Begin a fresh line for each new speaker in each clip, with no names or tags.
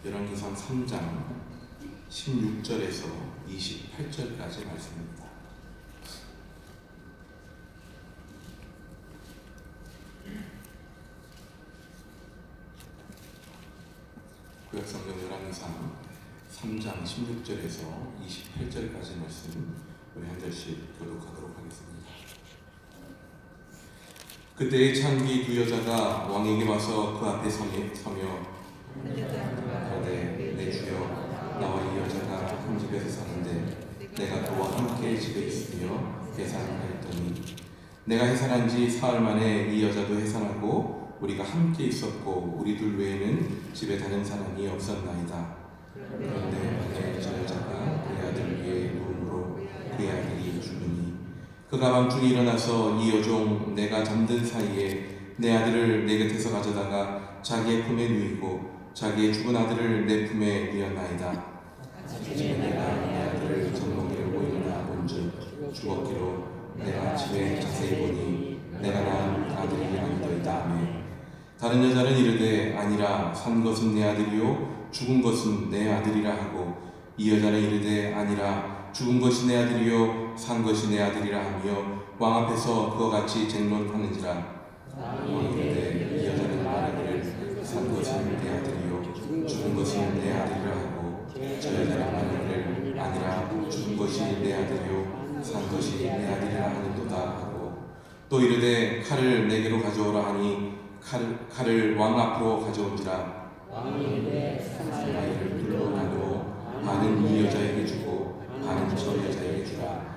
열왕기상 3장 16절에서 28절까지 말씀입니다. 구약성경 열왕기상 3장 16절에서 28절까지 말씀 우리 한 절씩 교독하도록 하겠습니다. 그때의 창기 두 여자가 왕에게 와서 그 앞에 서며 그러되 내 주여, 나와 이 여자가 한 집에서 사는데 내가 그와 함께 집에 있으며 해산하였더니 내가 해산한 지 사흘 만에 이 여자도 해산하고 우리가 함께 있었고 우리 둘 외에는 집에 다른 사람이 없었나이다. 그런데 만에 저 여자가 그의 아들 위에 누움으로 그의 아들이 죽으니 그가 밤중에 일어나서 이 여종 내가 잠든 사이에 내 아들을 내 곁에서 가져다가 자기의 품에 누이고 자기의 죽은 아들을 내 품에 누였나이다. 아침에 내가 내 아들을 젖먹이려고 일어나 본즉 죽었기로 내가 아침에 자세히 보니 내가 낳은 아들이 아니더이다 하매 다른 여자는 이르되 아니라 산 것은 내 아들이요 죽은 것은 내 아들이라 하고 이 여자는 이르되 아니라 죽은 것이 내 아들이요 산 것이 내 아들이라 하며 왕 앞에서 그와 같이 쟁론하는지라. 왕이 이르되 이 여자는 말하기를 산 것은 내 아들이요 죽은 것은 내 아들이라 하고 저 여자는 말하기를 아니라 죽은 것이 내 아들이요 산 것이 내 아들이라 하는도다 하고 또 이르되 칼을 내게로 가져오라 하니 칼을 왕 앞으로 가져온지라. 왕이 이르되 사마리아를 둘로 나누어 반은 이 여자에게 주고 반은 저 여자에게 주라.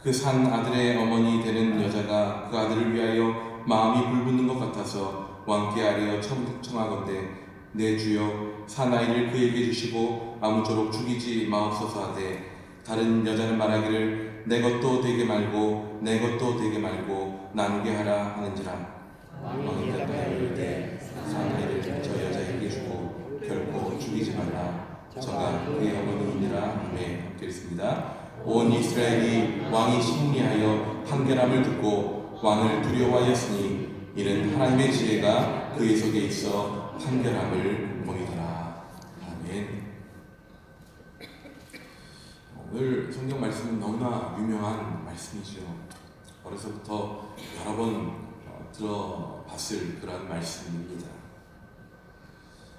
그 산 아들의 어머니 되는 여자가 그 아들을 위하여 마음이 불붙는 것 같아서 왕께 아뢰어 청하건대 내 주여 산 아이를 그에게 주시고 아무쪼록 죽이지 마옵소서 하되 다른 여자는 말하기를 내 것도 되게 말고 내 것도 되게 말고 나누게 하라 하는지라. 왕이 대답하여 이르되 산 아이를 저 여자에게 주고 결코 죽이지 말라. 저가 그의 어머니이니라 하매 함께 읽습니다. 온 이스라엘이 왕이 심리하여 판결함을 듣고 왕을 두려워하였으니 이는 하나님의 지혜가 그의 속에 있어 판결함을 보이더라. 아멘. 오늘 성경 말씀은 너무나 유명한 말씀이죠. 어려서부터 여러 번 들어봤을 그런 말씀입니다.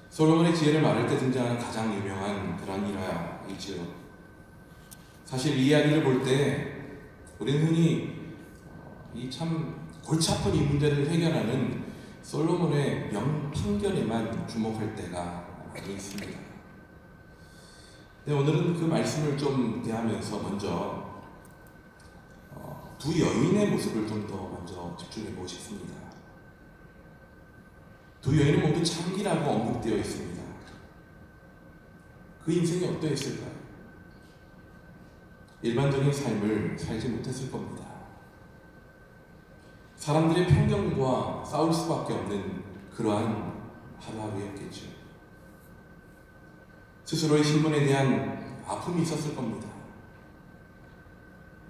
솔로몬의 지혜를 말할 때 등장하는 가장 유명한 그런 일화이지요. 사실 이 이야기를 볼 때 우리는 흔히 이 참 골치 아픈 이 문제를 해결하는 솔로몬의 명판결에만 주목할 때가 많이 있습니다. 근데 오늘은 그 말씀을 좀 대하면서 먼저 두 여인의 모습을 좀 더 먼저 집중해 보고 싶습니다. 두 여인은 모두 창기라고 언급되어 있습니다. 그 인생이 어떠했을까요? 일반적인 삶을 살지 못했을 겁니다. 사람들의 편견과 싸울 수밖에 없는 그러한 하루하루였겠죠. 스스로의 신분에 대한 아픔이 있었을 겁니다.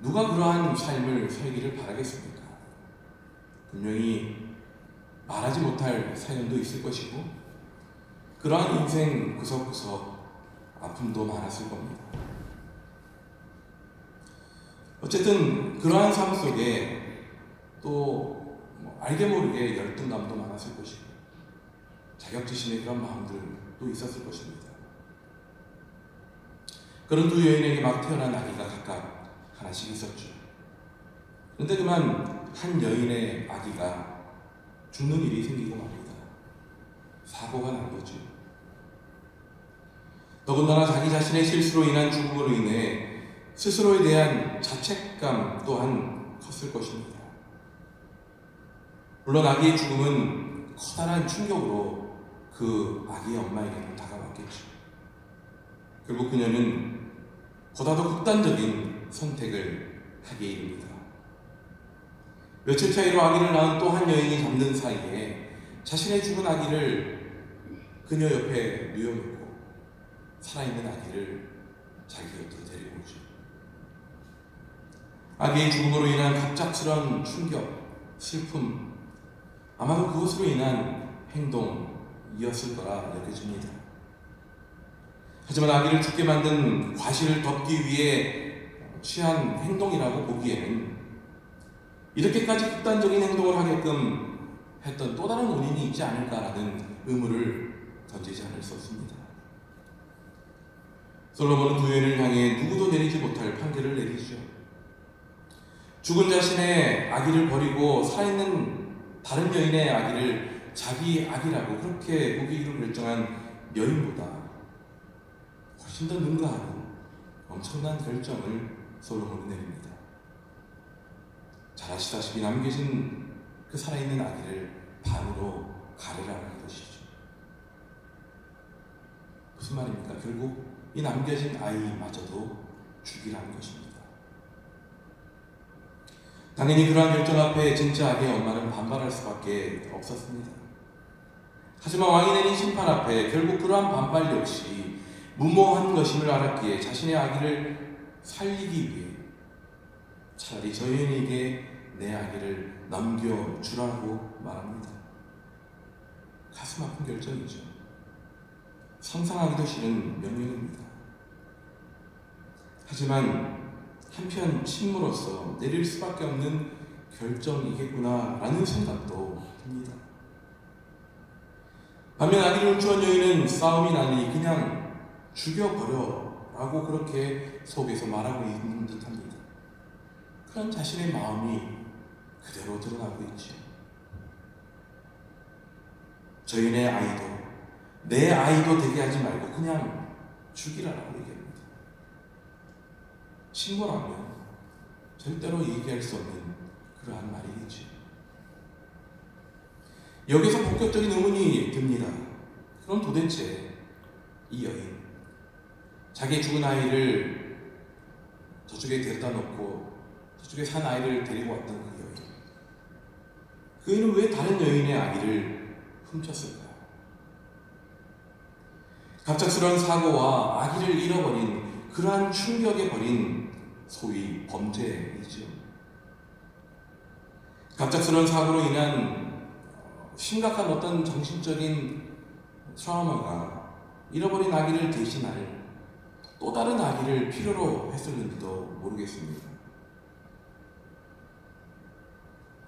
누가 그러한 삶을 살기를 바라겠습니까? 분명히 말하지 못할 사연도 있을 것이고 그러한 인생 구석구석 아픔도 많았을 겁니다. 어쨌든 그러한 삶 속에 또 알게 모르게 열등감도 많았을 것이고 자격지심의 그런 마음들도 있었을 것입니다. 그런 두 여인에게 막 태어난 아기가 각각 하나씩 있었죠. 그런데 그만 한 여인의 아기가 죽는 일이 생기고 맙니다. 사고가 난 거죠. 더군다나 자기 자신의 실수로 인한 죽음으로 인해 스스로에 대한 자책감 또한 컸을 것입니다. 물론 아기의 죽음은 커다란 충격으로 그 아기의 엄마에게는 다가왔겠죠. 결국 그녀는 보다도 극단적인 선택을 하게 이릅니다. 며칠 차이로 아기를 낳은 또 한 여인이 잠든 사이에 자신의 죽은 아기를 그녀 옆에 누워놓고 살아있는 아기를 자기 곁으로 데리고 오죠. 아기의 죽음으로 인한 갑작스러운 충격, 슬픔, 아마도 그것으로 인한 행동이었을 거라 여겨집니다. 하지만 아기를 죽게 만든 과실을 덮기 위해 취한 행동이라고 보기에는 이렇게까지 극단적인 행동을 하게끔 했던 또 다른 원인이 있지 않을까라는 의문을 던지지 않을 수 없습니다. 솔로몬은 두 여인을 향해 누구도 내리지 못할 판결을 내리죠. 죽은 자신의 아기를 버리고 살아있는 다른 여인의 아기를 자기 아기라고 그렇게 우기기로 결정한 여인보다 훨씬 더 능가하고 엄청난 결정을 솔로몬은 내립니다. 잘 아시다시피 남겨진 그 살아있는 아기를 반으로 가르라는 것이죠. 무슨 말입니까? 결국 이 남겨진 아이마저도 죽이라는 것입니다. 당연히 그러한 결정 앞에 진짜 아기의 엄마는 반발할 수밖에 없었습니다. 하지만 왕이 내린 심판 앞에 결국 그러한 반발 역시 무모한 것임을 알았기에 자신의 아기를 살리기 위해 차라리 저 여인에게 내 아기를 넘겨주라고 말합니다. 가슴 아픈 결정이죠. 상상하기도 싫은 명령입니다. 하지만 한편 친모로서 내릴 수밖에 없는 결정이겠구나라는 생각도 듭니다. 반면 아기를 훔쳐온 여인은 싸움이 나니 그냥 죽여버려라고 그렇게 속에서 말하고 있는 듯합니다. 그런 자신의 마음이 그대로 드러나고 있죠. 저희네 아이도 내 아이도 되게 하지 말고 그냥 죽이라라고 얘기합니다. 신고라면 절대로 얘기할 수 없는 그러한 말이겠죠. 여기서 본격적인 의문이 듭니다. 그럼 도대체 이 여인, 자기의 죽은 아이를 저쪽에 데려다 놓고 저쪽에 산 아이를 데리고 왔던 그 여인, 그 여인은 왜 다른 여인의 아기를 훔쳤을까요? 갑작스러운 사고와 아기를 잃어버린 그러한 충격에 벌인 소위 범죄이죠. 갑작스러운 사고로 인한 심각한 어떤 정신적인 트라우마가 잃어버린 아기를 대신할 또 다른 아기를 필요로 했었는지도 모르겠습니다.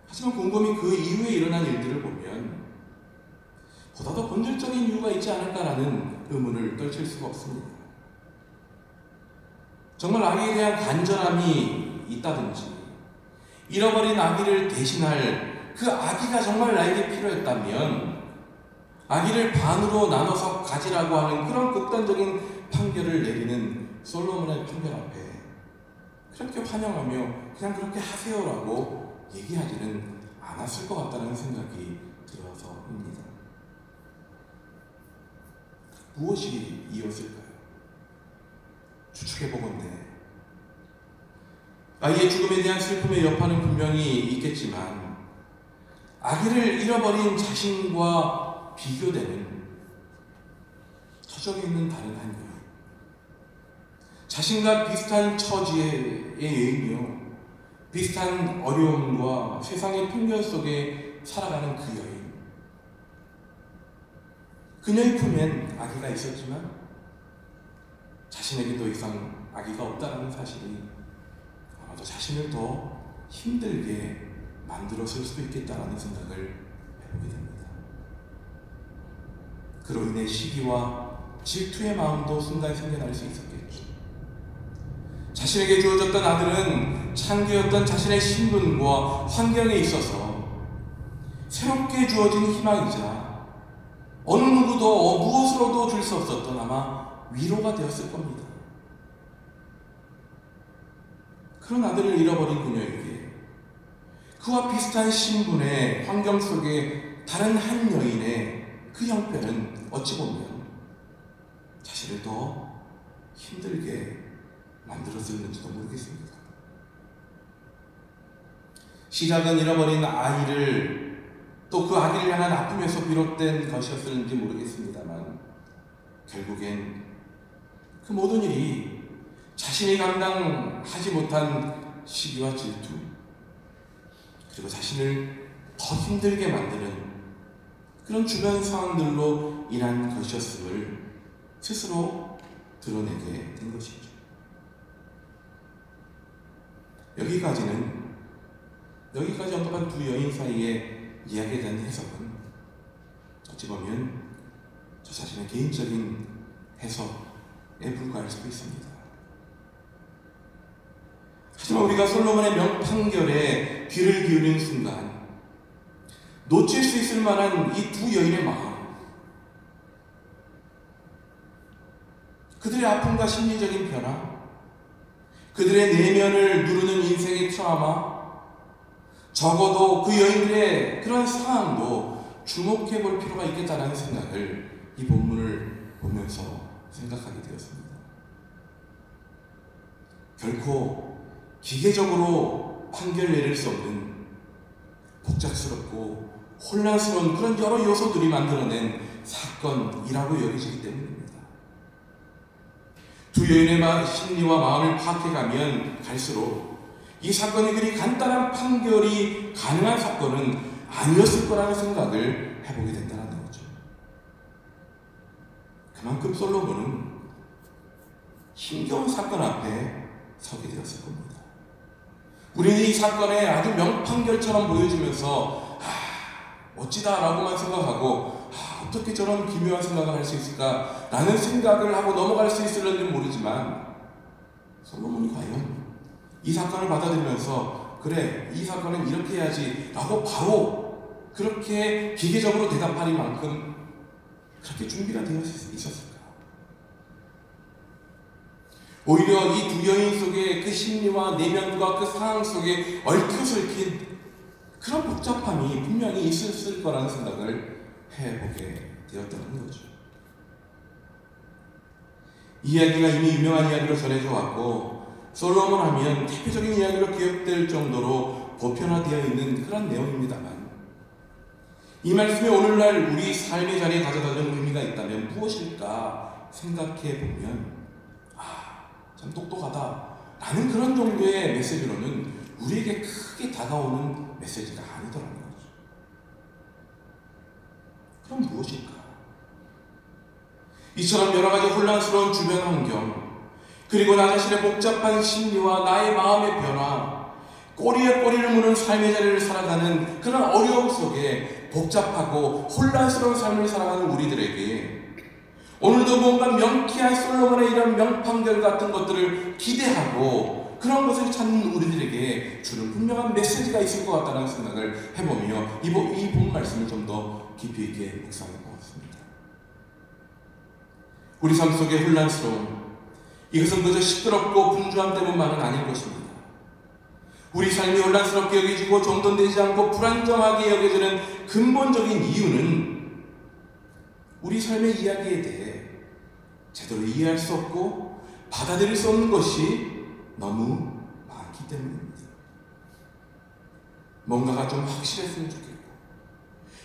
하지만 곰곰이 그 이후에 일어난 일들을 보면 보다 더 본질적인 이유가 있지 않을까라는 의문을 떨칠 수가 없습니다. 정말 아기에 대한 간절함이 있다든지 잃어버린 아기를 대신할 그 아기가 정말 나에게 필요했다면 아기를 반으로 나눠서 가지라고 하는 그런 극단적인 판결을 내리는 솔로몬의 판결 앞에 그렇게 환영하며 그냥 그렇게 하세요라고 얘기하지는 않았을 것 같다는 생각이 들어서입니다. 무엇이 이었을까요? 추측해보건대 아이의 죽음에 대한 슬픔의 여파는 분명히 있겠지만 아기를 잃어버린 자신과 비교되는 터전에 있는 다른 한 여인, 자신과 비슷한 처지의 여인이요, 비슷한 어려움과 세상의 풍경 속에 살아가는 그 여인, 그녀의 품엔 아기가 있었지만 자신에게 더 이상 아기가 없다는 사실이 아마도 자신을 더 힘들게 만들었을 수도 있겠다라는 생각을 해보게 됩니다. 그로 인해 시기와 질투의 마음도 순간 생겨날 수 있었겠죠. 자신에게 주어졌던 아들은 창조였던 자신의 신분과 환경에 있어서 새롭게 주어진 희망이자 어느 누구도 무엇으로도 줄 수 없었던 아마 위로가 되었을 겁니다. 그런 아들을 잃어버린 그녀에게 그와 비슷한 신분의 환경 속에 다른 한 여인의 그 형편은 어찌 보면 자신을 더 힘들게 만들었을는지도 모르겠습니다. 시작은 잃어버린 아이를 또 그 아기를 향한 아픔에서 비롯된 것이었을지 모르겠습니다만 결국엔 그 모든 일이 자신이 감당하지 못한 시기와 질투 그리고 자신을 더 힘들게 만드는 그런 주변 상황들로 인한 것이었음을 스스로 드러내게 된 것이죠. 여기까지 언급한 두 여인 사이의 이야기에 대한 해석은 어찌 보면 저 자신의 개인적인 해석에 불과할 수도 있습니다. 하지만 우리가 솔로몬의 명판결에 귀를 기울이는 순간 놓칠 수 있을 만한 이 두 여인의 마음, 그들의 아픔과 심리적인 변화, 그들의 내면을 누르는 인생의 트라우마, 적어도 그 여인들의 그런 상황도 주목해 볼 필요가 있겠다는 생각을 이 본문을 보면서 생각하게 되었습니다. 결코 기계적으로 판결을 내릴 수 없는 복잡스럽고 혼란스러운 그런 여러 요소들이 만들어낸 사건이라고 여겨지기 때문입니다. 두 여인의 심리와 마음을 파악해가면 갈수록 이 사건이 그리 간단한 판결이 가능한 사건은 아니었을 거라는 생각을 해보게 된다는 거죠. 그만큼 솔로몬은 힘겨운 사건 앞에 서게 되었을 겁니다. 우리는 이 사건에 아주 명판결처럼 보여지면서 멋지다 라고만 생각하고 어떻게 저런 기묘한 생각을 할 수 있을까 라는 생각을 하고 넘어갈 수 있을는지 모르지만 솔로몬이 과연 이 사건을 받아들이면서 그래 이 사건은 이렇게 해야지 라고 바로 그렇게 기계적으로 대답할 만큼 그렇게 준비가 되어 있었을까? 오히려 이 두 여인 속에 그 심리와 내면과 그 상황 속에 얽혀서 그런 복잡함이 분명히 있었을 거라는 생각을 해보게 되었다는 거죠. 이야기가 이미 유명한 이야기로 전해져 왔고 솔로몬 하면 대표적인 이야기로 기억될 정도로 보편화되어 있는 그런 내용입니다만 이 말씀이 오늘날 우리 삶의 자리에 가져다주는 의미가 있다면 무엇일까 생각해보면 참 똑똑하다 라는 그런 정도의 메시지로는 우리에게 크게 다가오는 메시지가 아니더라는 거죠. 그럼 무엇일까? 이처럼 여러 가지 혼란스러운 주변 환경, 그리고 나 자신의 복잡한 심리와 나의 마음의 변화, 꼬리에 꼬리를 무는 삶의 자리를 살아가는 그런 어려움 속에 복잡하고 혼란스러운 삶을 살아가는 우리들에게 오늘도 뭔가 명쾌한 솔로몬의 이런 명판결 같은 것들을 기대하고 그런 것을 찾는 우리들에게 주는 분명한 메시지가 있을 것 같다는 생각을 해보며 이 본 말씀을 좀 더 깊이 있게 묵상해 보았습니다. 우리 삶 속의 혼란스러움, 이것은 그저 시끄럽고 분주함 때문만은 아닌 것입니다. 우리 삶이 혼란스럽게 여겨지고 정돈되지 않고 불안정하게 여겨지는 근본적인 이유는 우리 삶의 이야기에 대해 제대로 이해할 수 없고 받아들일 수 없는 것이 너무 많기 때문입니다. 뭔가가 좀 확실했으면 좋겠고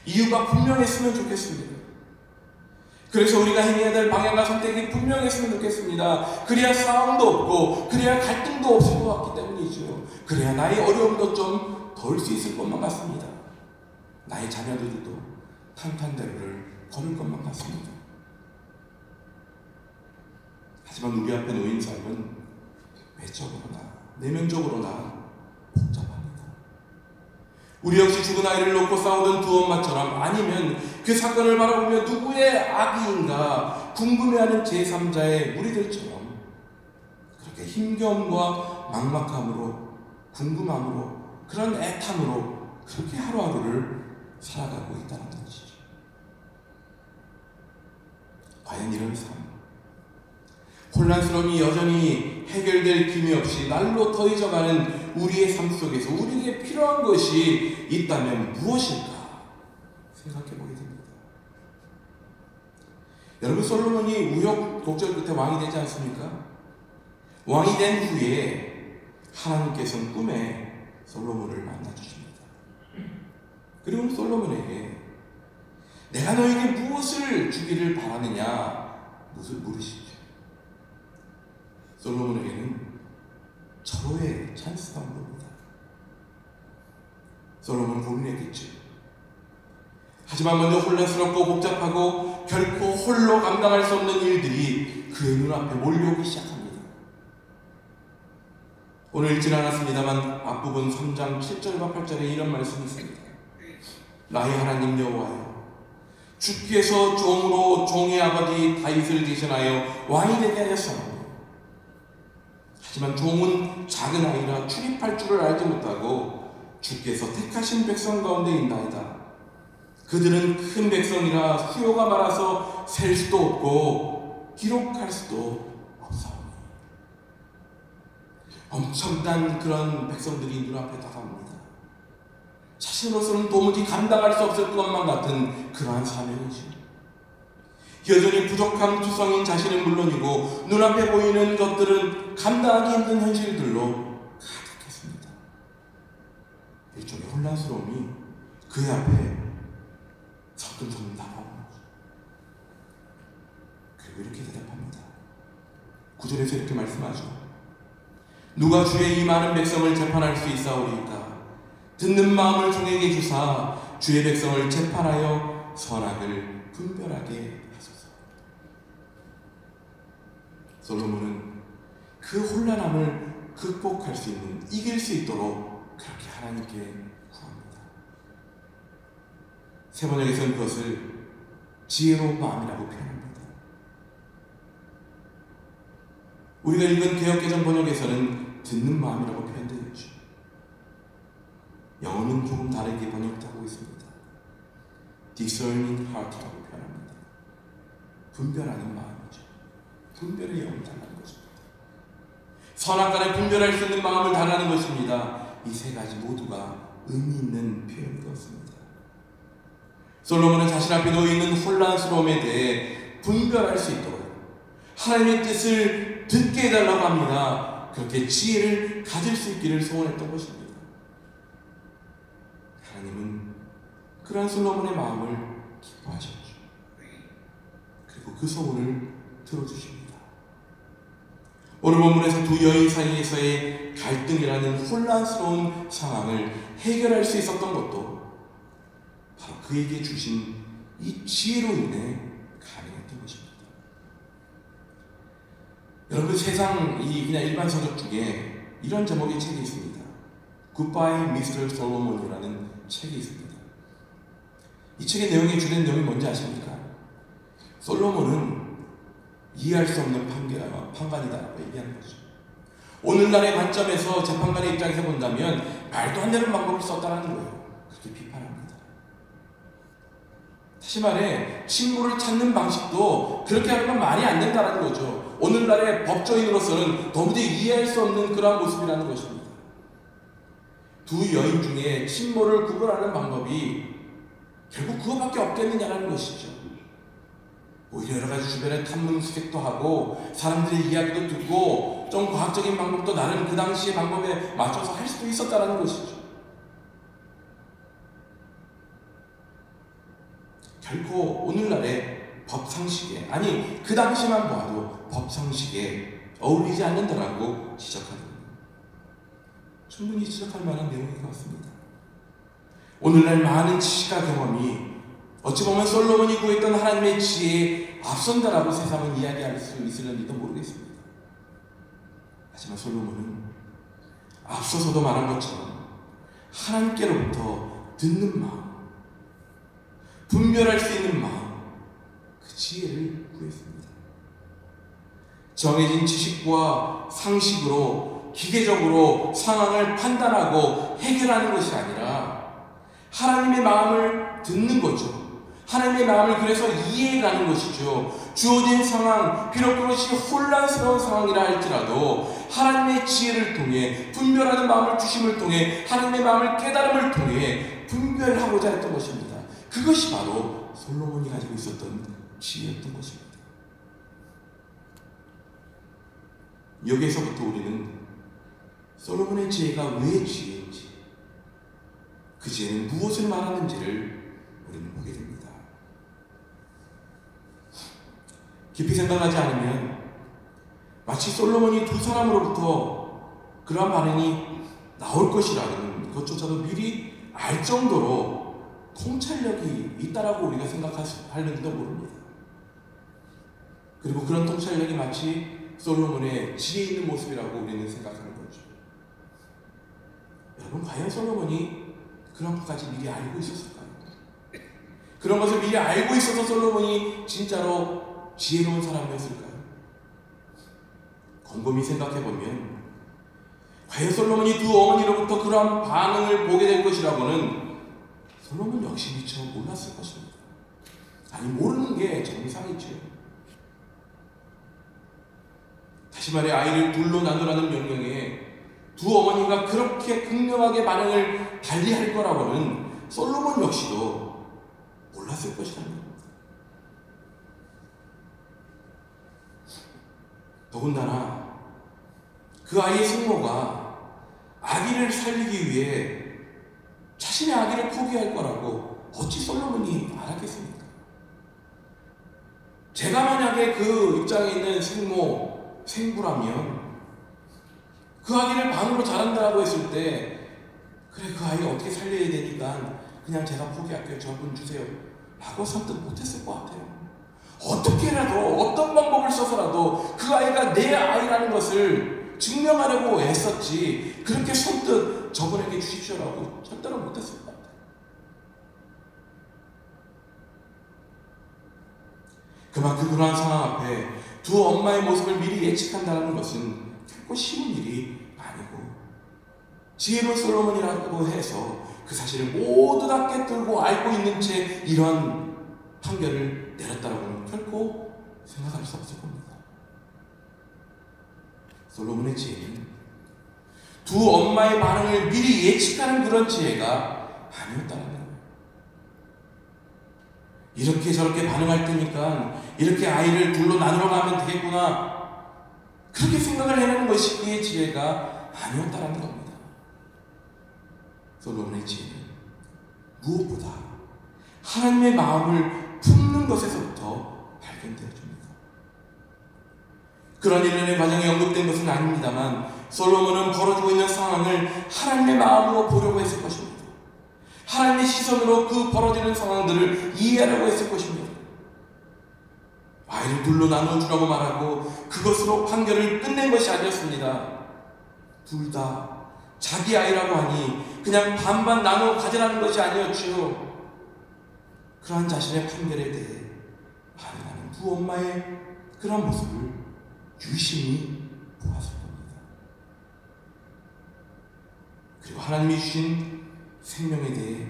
이유가 분명했으면 좋겠습니다. 그래서 우리가 행해야 될 방향과 선택이 분명했으면 좋겠습니다. 그래야 싸움도 없고 그래야 갈등도 없을 것 같기 때문이죠. 그래야 나의 어려움도 좀 덜 수 있을 것만 같습니다. 나의 자녀들도 탄탄대로를 걸을 것만 같습니다. 하지만 우리 앞에 놓인 삶은 외적으로나 내면적으로나 복잡합니다. 우리 역시 죽은 아이를 놓고 싸우던 두 엄마처럼 아니면 그 사건을 바라보며 누구의 악의인가 궁금해하는 제3자의 우리들처럼 그렇게 힘겨움과 막막함으로 궁금함으로 그런 애탐으로 그렇게 하루하루를 살아가고 있다는 것이죠. 과연 이런 삶, 혼란스러움이 여전히 해결될 기미 없이 날로 더해져가는 우리의 삶 속에서 우리에게 필요한 것이 있다면 무엇일까 생각해보게 됩니다. 여러분, 솔로몬이 우여곡절 끝에 왕이 되지 않습니까? 왕이 된 후에 하나님께서는 꿈에 솔로몬을 만나주십니다. 그리고 솔로몬에게 내가 너에게 무엇을 주기를 바라느냐 물으시죠. 솔로몬에게는 절호의 찬스가 옵니다. 솔로몬은 고민했겠죠. 하지만 먼저 혼란스럽고 복잡하고 결코 홀로 감당할 수 없는 일들이 그의 눈앞에 몰려오기 시작합니다. 오늘 읽지 않았습니다만 앞부분 3장 7절과 8절에 이런 말씀이 있습니다. 나의 하나님 여호와여, 주께서 종으로 종의 아버지 다윗을 대신하여 왕이 되게 하였사오니 하지만 종은 작은 아이라 출입할 줄을 알지 못하고 주께서 택하신 백성 가운데 있나이다. 그들은 큰 백성이라 수요가 많아서 셀 수도 없고 기록할 수도 없사오니. 엄청난 그런 백성들이 눈앞에 다가옵니다. 자신으로서는 도무지 감당할 수 없을 것만 같은 그러한 사명이지. 여전히 부족한 투성인 자신은 물론이고 눈앞에 보이는 것들은 감당하기 힘든 현실들로 가득했습니다. 일종의 혼란스러움이 그의 앞에 성큼성큼 다가오는 거죠. 그리고 이렇게 대답합니다. 9절에서 이렇게 말씀하죠. 누가 주의 이 많은 백성을 재판할 수 있사오리이까? 듣는 마음을 종에게 주사 주의 백성을 재판하여 선악을 분별하게 하소서. 솔로몬은 그 혼란함을 극복할 수 있는, 이길 수 있도록 그렇게 하나님께 구합니다. 세번역에서는 그것을 지혜로운 마음이라고 표현합니다. 우리가 읽은 개역개정 번역에서는 듣는 마음이라고 표현되어 있죠. 영어는 조금 다르게 번역하고 있습니다. discerning heart라고 표현합니다. 분별하는 마음이죠. 분별의 영을 달라는 것입니다. 선악간에 분별할 수 있는 마음을 달라는 것입니다. 이 세 가지 모두가 의미 있는 표현이 되었습니다. 솔로몬은 자신 앞에 놓여있는 혼란스러움에 대해 분별할 수 있도록 하나님의 뜻을 듣게 해달라고 합니다. 그렇게 지혜를 가질 수 있기를 소원했던 것입니다. 하나님은 그러한 솔로몬의 마음을 기뻐하셨죠. 그리고 그 소원을 들어주십니다. 오늘 본문에서 두 여인 사이에서의 갈등이라는 혼란스러운 상황을 해결할 수 있었던 것도 바로 그에게 주신 이 지혜로 인해 가능했던 것입니다. 여러분, 세상 그냥 일반 서적 중에 이런 제목의 책이 있습니다. Goodbye, Mr. Solomon이라는 책이 있습니다. 이 책의 내용의 주된 내용이 뭔지 아십니까? 솔로몬은 이해할 수 없는 판관이다라고 얘기하는 거죠. 오늘날의 관점에서 재판관의 입장에서 본다면 말도 안 되는 방법을 썼다는 거예요. 그렇게 비판합니다. 다시 말해, 친구를 찾는 방식도 그렇게 하면 말이 안 된다는 거죠. 오늘날의 법조인으로서는 도무지 이해할 수 없는 그러한 모습이라는 것입니다. 두 여인 중에 친모를 구별하는 방법이 결국 그거밖에 없겠느냐는 것이죠. 오히려 여러 가지 주변에 탐문 수색도 하고 사람들의 이야기도 듣고 좀 과학적인 방법도 나름 그 당시의 방법에 맞춰서 할 수도 있었다는 것이죠. 결코 오늘날의 법상식에, 아니 그 당시만 봐도 법상식에 어울리지 않는다라고 지적하는, 충분히 지적할 만한 내용인 것 같습니다. 오늘날 많은 지식과 경험이 어찌 보면 솔로몬이 구했던 하나님의 지혜에 앞선다라고 세상은 이야기할 수 있을는지도 모르겠습니다. 하지만 솔로몬은 앞서서도 말한 것처럼 하나님께로부터 듣는 마음, 분별할 수 있는 마음, 그 지혜를 구했습니다. 정해진 지식과 상식으로 기계적으로 상황을 판단하고 해결하는 것이 아니라 하나님의 마음을 듣는 거죠. 하나님의 마음을 그래서 이해해가는 것이죠. 주어진 상황, 비록 그것이 혼란스러운 상황이라 할지라도 하나님의 지혜를 통해, 분별하는 마음을 주심을 통해, 하나님의 마음을 깨달음을 통해 분별하고자 했던 것입니다. 그것이 바로 솔로몬이 가지고 있었던 지혜였던 것입니다. 여기에서부터 우리는 솔로몬의 지혜가 왜 지혜인지, 그 지혜는 무엇을 말하는지를 우리는 보게 됩니다. 깊이 생각하지 않으면 마치 솔로몬이 두 사람으로부터 그러한 반응이 나올 것이라는 것조차도 미리 알 정도로 통찰력이 있다라고 우리가 생각하는지도 모릅니다. 그리고 그런 통찰력이 마치 솔로몬의 지혜 있는 모습이라고 우리는 생각하는 거죠. 여러분, 과연 솔로몬이 그런 것까지 미리 알고 있었을까요? 그런 것을 미리 알고 있어서 솔로몬이 진짜로 지혜로운 사람이었을까요? 곰곰이 생각해보면 과연 솔로몬이 두 어머니로부터 그러한 반응을 보게 될 것이라고는 솔로몬 역시 미처 몰랐을 것입니다. 아니, 모르는 게 정상이죠. 다시 말해, 아이를 둘로 나누라는 명령에 두 어머니가 그렇게 극명하게 반응을 달리할 거라고는 솔로몬 역시도 몰랐을 것이라는 겁니다. 더군다나 그 아이의 생모가 아기를 살리기 위해 자신의 아기를 포기할 거라고 어찌 솔로몬이 알았겠습니까? 제가 만약에 그 입장에 있는 생부라면 그 아기를 반으로 자란다고 했을 때, 그래, 그 아이 어떻게 살려야 되니까 그냥 제가 포기할게요, 저분 주세요 라고 선뜻 못했을 것 같아요. 어떻게라도 어떤 방법을 써서라도 그 아이가 내 아이라는 것을 증명하려고 애썼지, 그렇게 선뜻 저분에게 주십시오라고 절대로 못했을 것 같아요. 그만큼 그러한 상황 앞에 두 엄마의 모습을 미리 예측한다는 것은 결코 쉬운 일이 아니고, 지혜로운 솔로몬이라고 해서 그 사실을 모두 다 깨뜨리고 알고 있는 채 이런 판결을 내렸다고는 결코 생각할 수 없을 겁니다. 솔로몬의 지혜는 두 엄마의 반응을 미리 예측하는 그런 지혜가 아니었다는 거예요. 이렇게 저렇게 반응할 테니까 이렇게 아이를 둘로 나누러 가면 되겠구나, 그렇게 생각을 해내는 것이 그의 지혜가 아니었다는 겁니다. 솔로몬의 지혜는 무엇보다 하나님의 마음을 품는 것에서부터 발견되어집니다. 그런 일련의 과정이 언급된 것은 아닙니다만 솔로몬은 벌어지고 있는 상황을 하나님의 마음으로 보려고 했을 것입니다. 하나님의 시선으로 그 벌어지는 상황들을 이해하려고 했을 것입니다. 아이를 둘로 나눠주라고 말하고 그것으로 판결을 끝낸 것이 아니었습니다. 둘 다 자기 아이라고 하니 그냥 반반 나눠 가지라는 것이 아니었죠. 그러한 자신의 판결에 대해 반응하는 두 엄마의 그런 모습을 유심히 보았을 겁니다. 그리고 하나님이 주신 생명에 대해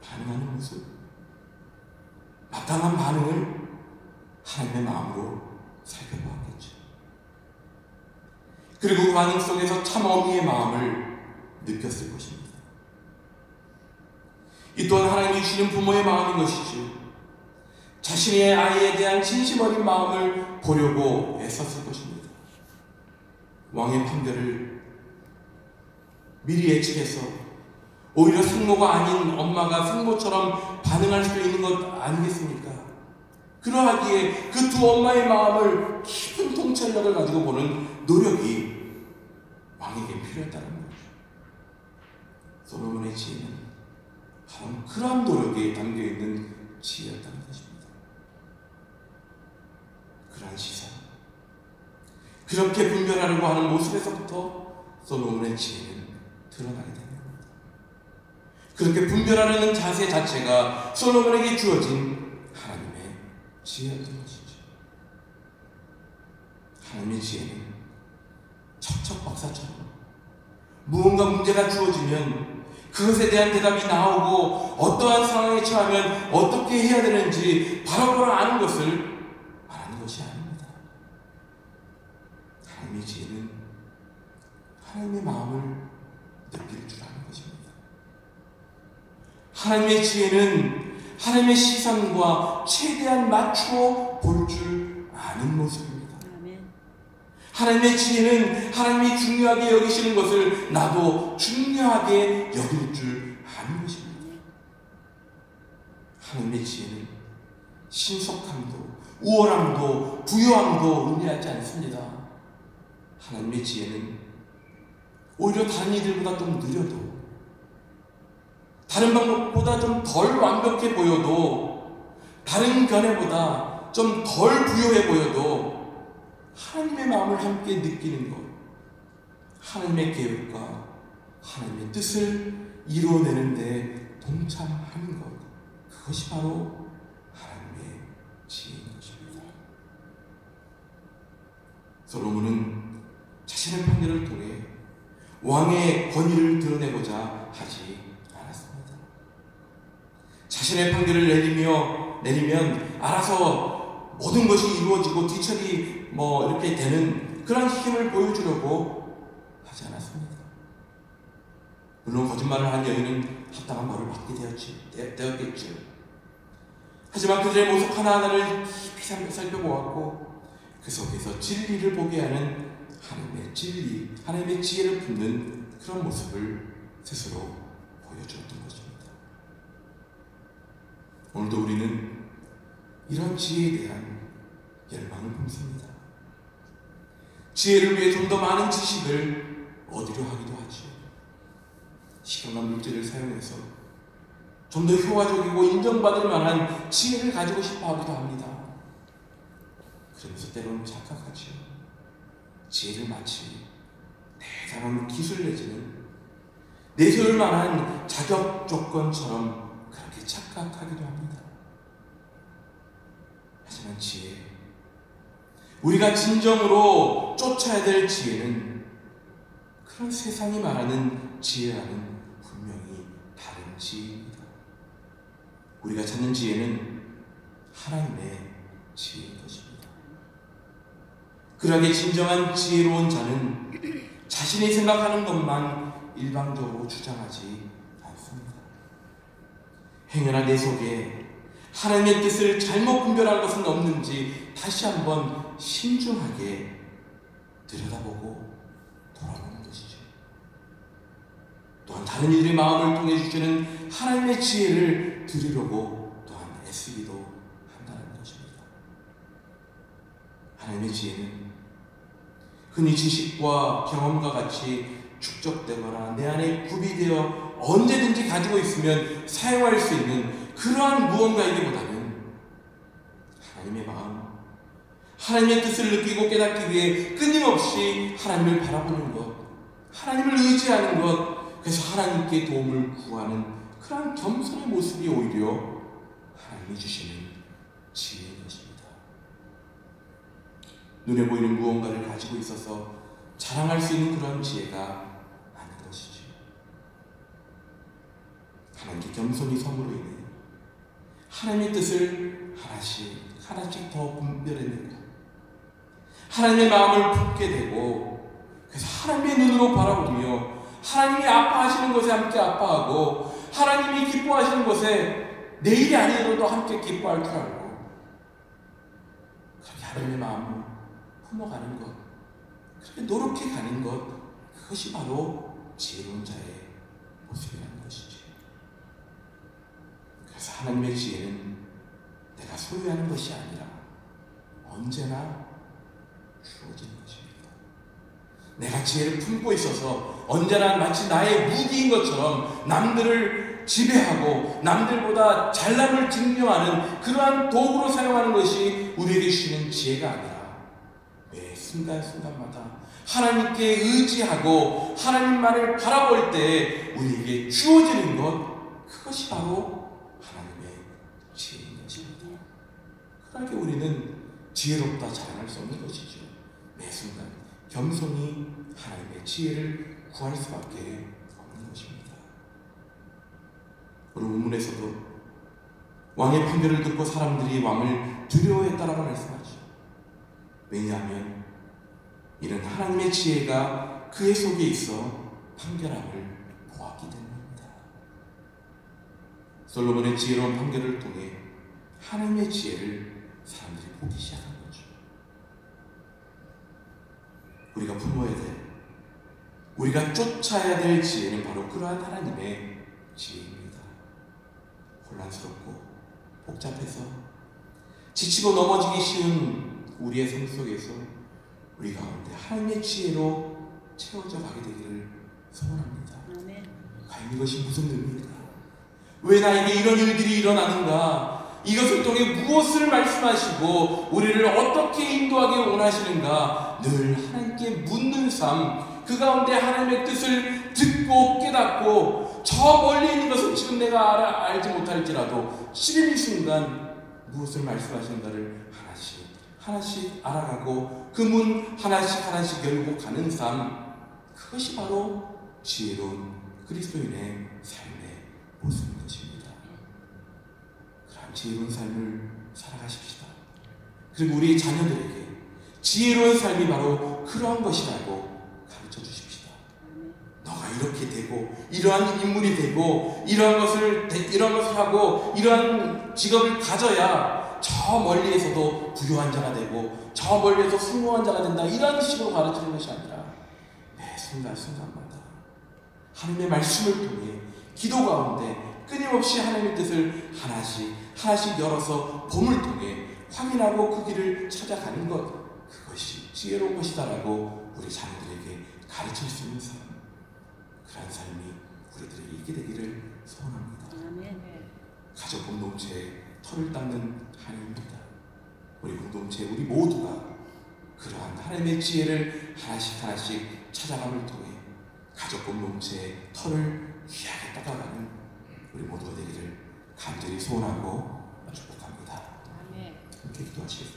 반응하는 모습, 마땅한 반응을 하나님의 마음으로 살펴보았겠죠. 그리고 그 반응 속에서 참 어미의 마음을 느꼈을 것입니다. 이 또한 하나님이 주시는 부모의 마음인 것이죠. 자신의 아이에 대한 진심 어린 마음을 보려고 애썼을 것입니다. 왕의 판결을 미리 예측해서 오히려 생모가 아닌 엄마가 생모처럼 반응할 수 있는 것 아니겠습니까? 그러하기에 그 두 엄마의 마음을 깊은 통찰력을 가지고 보는 노력이 왕에게 필요했다는 거죠. 솔로몬의 지혜는 바로 그러한 노력에 담겨있는 지혜였다는 것입니다. 그러한 시선, 그렇게 분별하려고 하는 모습에서부터 솔로몬의 지혜는 드러나게 됩니다. 그렇게 분별하려는 자세 자체가 솔로몬에게 주어진 하나님의 지혜였던 것이죠. 하나님의 지혜는 척척박사처럼 무언가 문제가 주어지면 그것에 대한 대답이 나오고 어떠한 상황에 처하면 어떻게 해야 되는지 바로바로 아는 것을 말하는 것이 아닙니다. 하나님의 지혜는 하나님의 마음을 느낄 줄 아는 것입니다. 하나님의 지혜는 하나님의 시선과 최대한 맞추어 볼 줄 아는 모습입니다. 하나님의 지혜는 하나님이 중요하게 여기시는 것을 나도 중요하게 여길 줄 아는 것입니다. 하나님의 지혜는 신속함도 우월함도 부유함도 의미하지 않습니다. 하나님의 지혜는 오히려 다른 이들보다 좀 느려도 다른 방법보다 좀 덜 완벽해 보여도, 다른 견해보다 좀 덜 부유해 보여도 하나님의 마음을 함께 느끼는 것, 하나님의 계획과 하나님의 뜻을 이루어내는 데 동참하는 것, 그것이 바로 하나님의 지혜인 것입니다. 솔로몬은 자신의 판결을 통해 왕의 권위를 드러내고자 하지 않았습니다. 자신의 판결을 내리면 알아서 모든 것이 이루어지고 뒤처리 이렇게 되는 그런 힘을 보여주려고 하지 않았습니다. 물론 거짓말을 한 여인은 합당한 벌을 받게 되었겠죠. 하지만 그들의 모습 하나하나를 깊이 살펴보았고 그 속에서 진리를 보게 하는 하나님의 진리, 하나님의 지혜를 품는 그런 모습을 스스로 보여주었던 것입니다. 오늘도 우리는 이런 지혜에 대한 열망을 품습니다. 지혜를 위해 좀 더 많은 지식을 얻으려 하기도 하죠. 시간과 물질을 사용해서 좀 더 효과적이고 인정받을 만한 지혜를 가지고 싶어 하기도 합니다. 그러면서 때로는 착각하죠. 지혜를 마치 대단한 기술 내지는 내세울 만한 자격 조건처럼 그렇게 착각하기도 합니다. 하지만 지혜, 우리가 진정으로 쫓아야 될 지혜는 그런 세상이 말하는 지혜와는 분명히 다른 지혜입니다. 우리가 찾는 지혜는 하나님의 지혜인 것입니다. 그러하게 진정한 지혜로운 자는 자신이 생각하는 것만 일방적으로 주장하지 않습니다. 행여나 내 속에 하나님의 뜻을 잘못 분별한 것은 없는지 다시 한번 신중하게 들여다보고 돌아보는 것이죠. 또한 다른 이들의 마음을 통해 주시는 하나님의 지혜를 들으려고 또한 애쓰기도 한다는 것입니다. 하나님의 지혜는 흔히 지식과 경험과 같이 축적되거나 내 안에 구비되어 언제든지 가지고 있으면 사용할 수 있는 그러한 무언가이기보다는 하나님의 마음, 하나님의 뜻을 느끼고 깨닫기 위해 끊임없이 하나님을 바라보는 것, 하나님을 의지하는 것, 그래서 하나님께 도움을 구하는 그러한 겸손의 모습이 오히려 하나님이 주시는 지혜인 것입니다. 눈에 보이는 무언가를 가지고 있어서 자랑할 수 있는 그런 지혜가 아닌 것이죠. 하나님께 겸손히 섬으로 인해 하나님의 뜻을 하나씩 더 분별해내고 하나님의 마음을 품게 되고, 그래서 하나님의 눈으로 바라보며 하나님이 아파하시는 것에 함께 아파하고 하나님이 기뻐하시는 것에 내일이 아니어도 함께 기뻐할 줄 알고 그렇게 하나님의 마음을 품어가는 것, 그렇게 노력해 가는 것, 그것이 바로 지혜로운 자의 모습이라는 것이지. 그래서 하나님의 지혜는 내가 소유하는 것이 아니라 언제나 주어지는 것입니다. 내가 지혜를 품고 있어서 언제나 마치 나의 무기인 것처럼 남들을 지배하고 남들보다 잘남을 증명하는 그러한 도구로 사용하는 것이 우리에게 주시는 지혜가 아니라 매 순간순간마다 하나님께 의지하고 하나님만을 바라볼 때 우리에게 주어지는 것, 그것이 바로 하나님의 지혜인 것입니다. 그러하게 우리는 지혜롭다 자랑할 수 없는 것이죠. 매 순간 겸손히 하나님의 지혜를 구할 수밖에 없는 것입니다. 오늘 본문에서도 왕의 판결을 듣고 사람들이 왕을 두려워했다라고 말씀하죠. 왜냐하면 이는 하나님의 지혜가 그의 속에 있어 판결함을 보았기 때문입니다. 솔로몬의 지혜로운 판결을 통해 하나님의 지혜를 사람들이 보기 시작한 거죠. 우리가 품어야 될, 우리가 쫓아야 될 지혜는 바로 그러한 하나님의 지혜입니다. 혼란스럽고 복잡해서 지치고 넘어지기 쉬운 우리의 삶 속에서 우리 가운데 하나님의 지혜로 채워져 가게 되기를 소원합니다. 과연 이것이 무슨 의미일까? 왜 나에게 이런 일들이 일어나는가? 이것을 통해 무엇을 말씀하시고 우리를 어떻게 인도하기 원하시는가? 늘 하나님께 묻는 삶, 그 가운데 하나님의 뜻을 듣고 깨닫고 저 멀리 있는 것은 지금 내가 알지 못할지라도 지금 이 순간 무엇을 말씀하시는가를 하나씩 알아가고 그 문 하나씩 열고 가는 삶, 그것이 바로 지혜로운 그리스도인의 삶의 모습인 것입니다. 그런 지혜로운 삶을 살아가십시다. 그리고 우리 자녀들에게 지혜로운 삶이 바로 그러한 것이라고 가르쳐 주십시다. 너가 이렇게 되고 이러한 인물이 되고 이러한 것을 하고 이러한 직업을 가져야 저 멀리에서도 부유한 자가 되고 저 멀리에서 숭고한 자가 된다, 이런 식으로 가르치는 것이 아니라 매 순간순간마다 하나님의 말씀을 통해 기도 가운데 끊임없이 하나님의 뜻을 하나씩 열어서 봄을 통해 확인하고 그 길을 찾아가는 것, 그것이 지혜로운 것이다라고 우리 자녀들에게 가르칠 수 있는 삶, 그런 삶이 우리들에게 있게 되기를 소원합니다. 가족 공동체의 털을 닦는 하나님입니다. 우리 공동체, 우리 모두가 그러한 하나님의 지혜를 하나씩 찾아감을 통해 가족 공동체의 털을 귀하게 닦아가는 우리 모두가 되기를 간절히 소원하고 축복합니다. 함께 기도하시겠습니다.